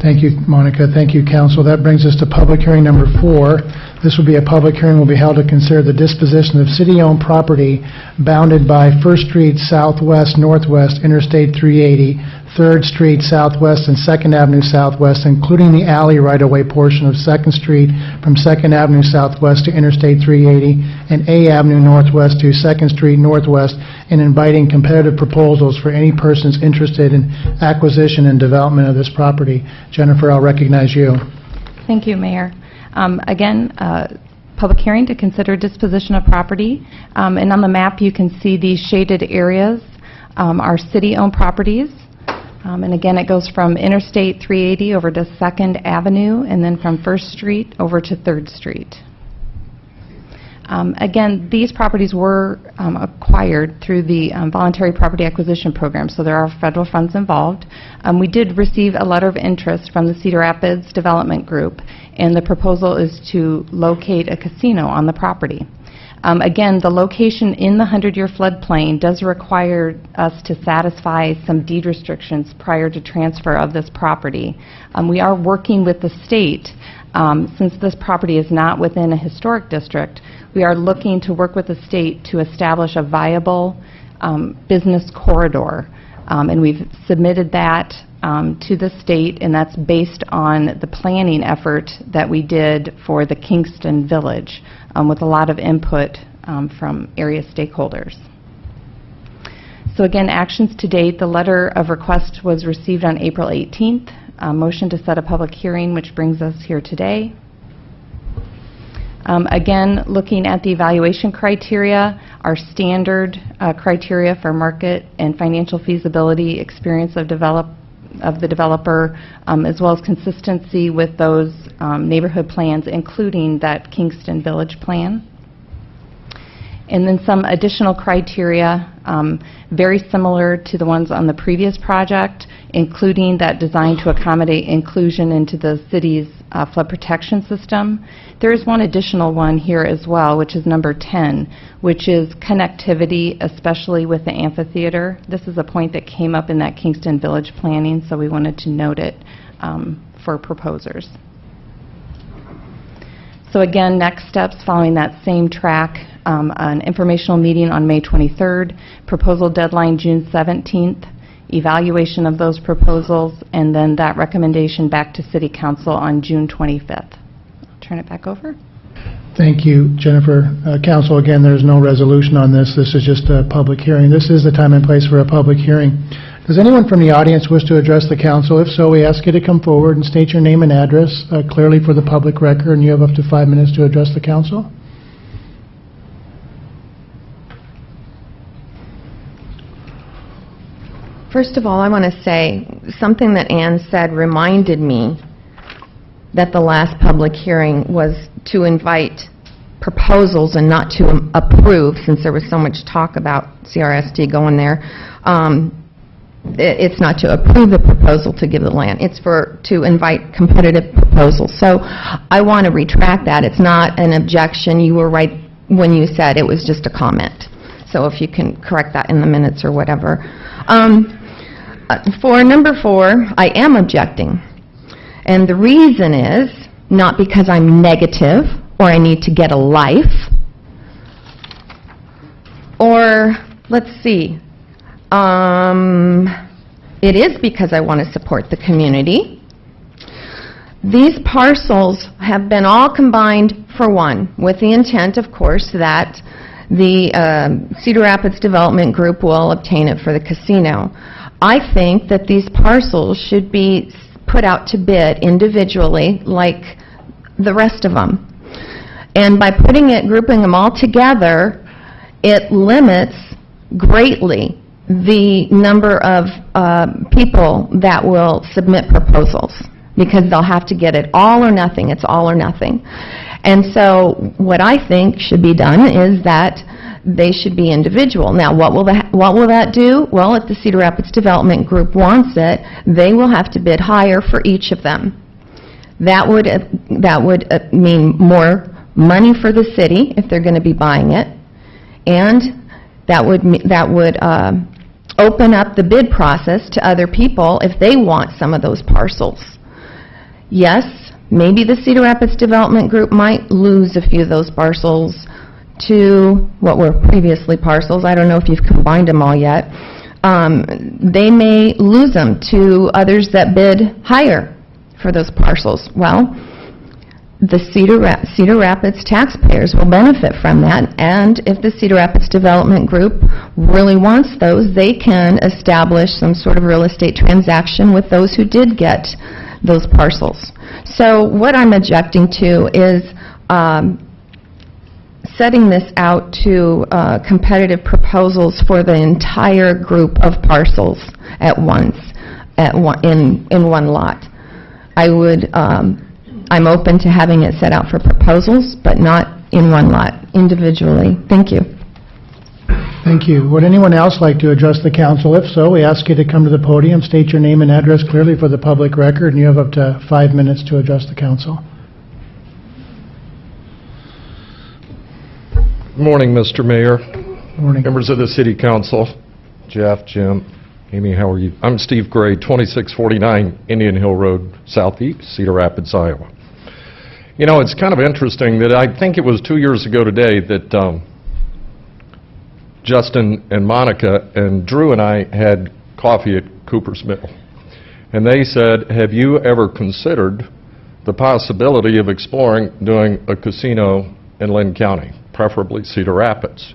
Thank you, Monica. Thank you, Council. That brings us to public hearing number 4. This will be a public hearing will be held to consider the disposition of city-owned property bounded by 1st Street Southwest Northwest Interstate 380, 3rd Street Southwest and 2nd Avenue Southwest, including the alley right-of-way portion of 2nd Street from 2nd Avenue Southwest to Interstate 380 and A Avenue Northwest to 2nd Street Northwest, and inviting competitive proposals for any persons interested in acquisition and development of this property. Jennifer, I'll recognize you. Thank you, Mayor. Again, public hearing to consider disposition of property. And on the map, you can see these shaded areas are city-owned properties. And again, it goes from Interstate 380 over to 2nd Avenue, and then from 1st Street over to 3rd Street. Again, these properties were acquired through the Voluntary Property Acquisition Program, so there are federal funds involved. We did receive a letter of interest from the Cedar Rapids Development Group, and the proposal is to locate a casino on the property. Again, the location in the 100-year floodplain does require us to satisfy some deed restrictions prior to transfer of this property. We are working with the state. Since this property is not within a historic district, we are looking to work with the state to establish a viable business corridor. And we've submitted that to the state, and that's based on the planning effort that we did for the Kingston Village with a lot of input from area stakeholders. So again, actions to date, the letter of request was received on April 18th. Motion to set a public hearing, which brings us here today. Again, looking at the evaluation criteria, our standard criteria for market and financial feasibility, experience of the developer, as well as consistency with those neighborhood plans, including that Kingston Village plan. And then some additional criteria, very similar to the ones on the previous project, including that design to accommodate inclusion into the city's flood protection system. There is one additional one here as well, which is number 10, which is connectivity, especially with the amphitheater. This is a point that came up in that Kingston Village planning, so we wanted to note it for proposers. So again, next steps following that same track, an informational meeting on May 23rd, proposal deadline June 17th, evaluation of those proposals, and then that recommendation back to City Council on June 25th. I'll turn it back over. Thank you, Jennifer. Council, again, there's no resolution on this. This is just a public hearing. This is the time and place for a public hearing. Does anyone from the audience wish to address the council? If so, we ask you to come forward and state your name and address clearly for the public record, and you have up to 5 minutes to address the council. First of all, I want to say something that Ann said reminded me that the last public hearing was to invite proposals and not to approve, since there was so much talk about CRSD going there. It's not to approve the proposal to give the land. It's to invite competitive proposals. So I want to retract that. It's not an objection. You were right when you said it was just a comment. So if you can correct that in the minutes or whatever. For number 4, I am objecting. And the reason is not because I'm negative or I need to get a life, or let's see, it is because I want to support the community. These parcels have been all combined for one, with the intent, of course, that the Cedar Rapids Development Group will obtain it for the casino. I think that these parcels should be put out to bid individually like the rest of them. And by grouping them all together, it limits greatly the number of people that will submit proposals, because they'll have to get it all or nothing. It's all or nothing. And so what I think should be done is that they should be individual. Now, what will that do? Well, if the Cedar Rapids Development Group wants it, they will have to bid higher for each of them. That would mean more money for the city if they're going to be buying it, and that would open up the bid process to other people if they want some of those parcels. yes, maybe the Cedar Rapids Development Group might lose a few of those parcels to what were previously parcels. I don't know if you've combined them all yet. They may lose them to others that bid higher for those parcels. Well, the Cedar Rapids taxpayers will benefit from that, and if the Cedar Rapids Development Group really wants those, they can establish some sort of real estate transaction with those who did get those parcels. So what I'm objecting to is setting this out to competitive proposals for the entire group of parcels at once, in one lot. I'm open to having it set out for proposals, but not in one lot, individually. Thank you. Thank you. Would anyone else like to address the council? If so, we ask you to come to the podium, state your name and address clearly for the public record, and you have up to 5 minutes to address the council. Good morning, Mr. Mayor, Morning. members of the City Council, Jeff, Jim, Amy, how are you? I'm Steve Gray, 2649 Indian Hill Road, Southeast, Cedar Rapids, Iowa. You know, it's kind of interesting that I think it was 2 years ago today that Justin and Monica and Drew and I had coffee at Cooper's Mill. And they said, have you ever considered the possibility of exploring doing a casino in Lynn County, preferably Cedar Rapids?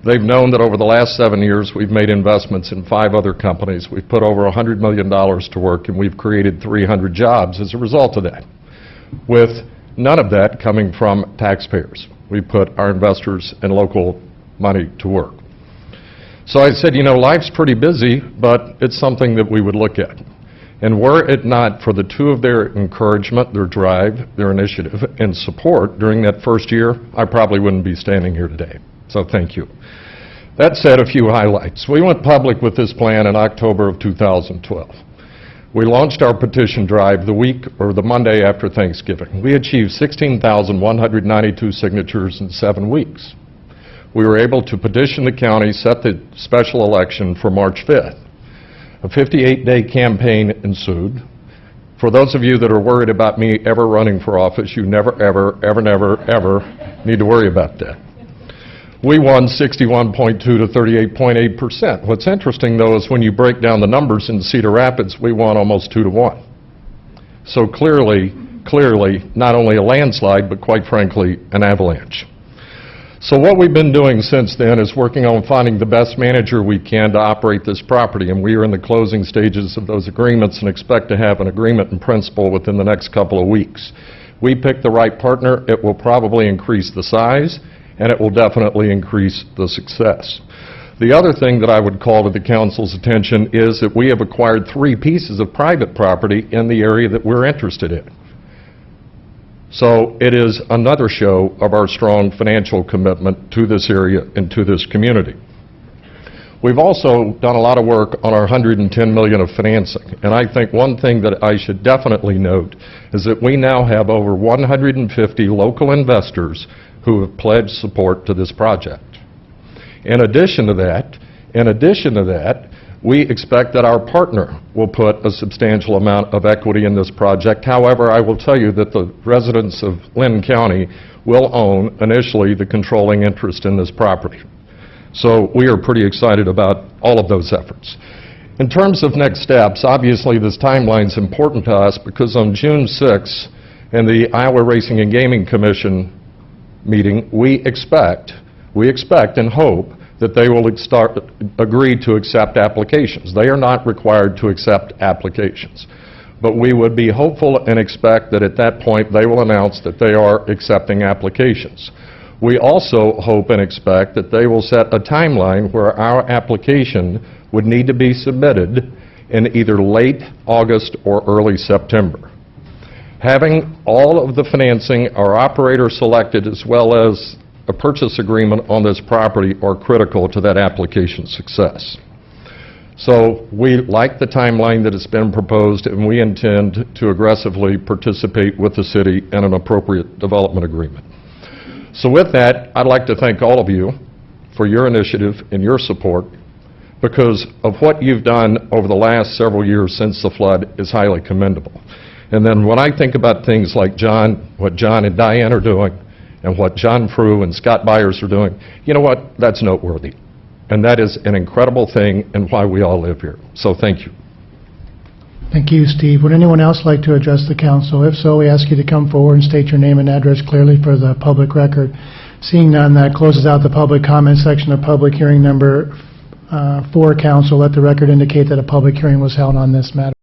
They've known that over the last 7 years we've made investments in 5 other companies. We've put over $100 million to work, and we've created 300 jobs as a result of that, with none of that coming from taxpayers. We put our investors and local money to work. So I said, you know, life's pretty busy, but it's something that we would look at. And were it not for the two of their encouragement, their drive, their initiative, and support during that first year, I probably wouldn't be standing here today. So thank you. That said, a few highlights. We went public with this plan in October of 2012. We launched our petition drive the week or the Monday after Thanksgiving. We achieved 16,192 signatures in 7 weeks. We were able to petition the county, set the special election for March 5th. A 58-day campaign ensued. For those of you that are worried about me ever running for office, you never, ever need to worry about that. We won 61.2 to 38.8%. What's interesting, though, is when you break down the numbers in Cedar Rapids, we won almost 2 to 1. So clearly, not only a landslide, but quite frankly, an avalanche. So what we've been doing since then is working on finding the best manager we can to operate this property, and we are in the closing stages of those agreements and expect to have an agreement in principle within the next couple of weeks. We pick the right partner, it will probably increase the size, and it will definitely increase the success. The other thing that I would call to the council's attention is that we have acquired 3 pieces of private property in the area that we're interested in. So it is another show of our strong financial commitment to this area and to this community. We've also done a lot of work on our $110 million of financing, and I think one thing that I should definitely note is that we now have over 150 local investors who have pledged support to this project. In addition to that, we expect that our partner will put a substantial amount of equity in this project. However, I will tell you that the residents of Lynn County will own initially the controlling interest in this property. So we are pretty excited about all of those efforts. In terms of next steps, obviously this timeline is important to us because on June 6th in the Iowa Racing and Gaming Commission meeting, we expect and hope that they will agree to accept applications. They are not required to accept applications, but we would be hopeful and expect that at that point they will announce that they are accepting applications. We also hope and expect that they will set a timeline where our application would need to be submitted in either late August or early September. Having all of the financing, our operator selected, as well as a purchase agreement on this property are critical to that application's success. So we like the timeline that has been proposed, and we intend to aggressively participate with the city in an appropriate development agreement. So with that, I'd like to thank all of you for your initiative and your support, because of what you've done over the last several years since the flood is highly commendable. And then when I think about things like what John and Diane are doing, and what John Frew and Scott Byers are doing, you know what? That's noteworthy. And that is an incredible thing and why we all live here. So thank you. Thank you, Steve. Would anyone else like to address the council? If so, we ask you to come forward and state your name and address clearly for the public record. Seeing none, that closes out the public comment section of public hearing number 4, council. Let the record indicate that a public hearing was held on this matter.